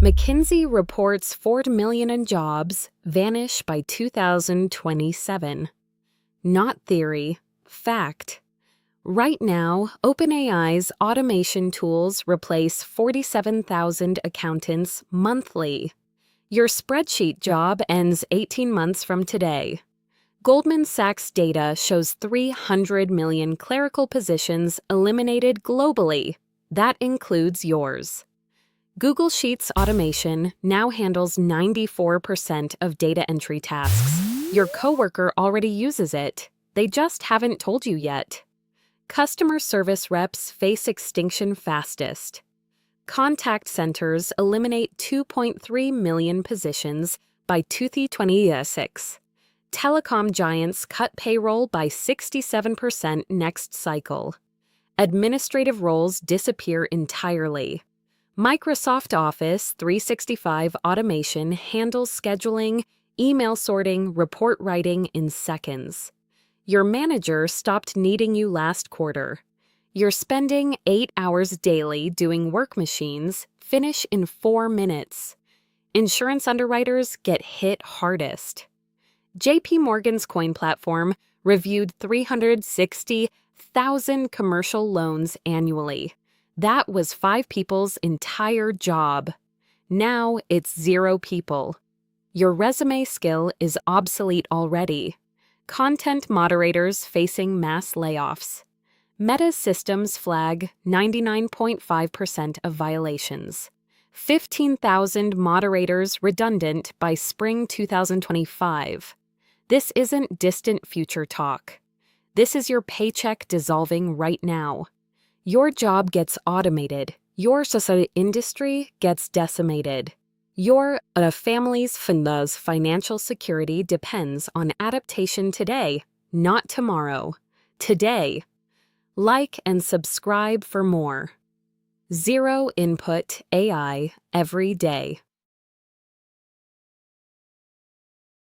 McKinsey reports 4 million in jobs vanish by 2027. Not theory, fact. Right now, OpenAI's automation tools replace 47,000 accountants monthly. Your spreadsheet job ends 18 months from today. Goldman Sachs data shows 300 million clerical positions eliminated globally. That includes yours. Google Sheets automation now handles 94% of data entry tasks. Your coworker already uses it. They just haven't told you yet. Customer service reps face extinction fastest. Contact centers eliminate 2.3 million positions by 2026. Telecom giants cut payroll by 67% next cycle. Administrative roles disappear entirely. Microsoft Office 365 automation handles scheduling, email sorting, report writing in seconds. Your manager stopped needing you last quarter. You're spending 8 hours daily doing work machines, finish in 4 minutes. Insurance underwriters get hit hardest. JPMorgan's coin platform reviewed 360,000 commercial loans annually. That was 5 people's entire job. Now it's 0 people. Your resume skill is obsolete already. Content moderators facing mass layoffs. Meta systems flag 99.5% of violations. 15,000 moderators redundant by spring 2025. This isn't distant future talk. This is your paycheck dissolving right now. Your job gets automated. Your society industry gets decimated. Your family's financial security depends on adaptation today, not tomorrow. Today. Like and subscribe for more. Zero input AI every day.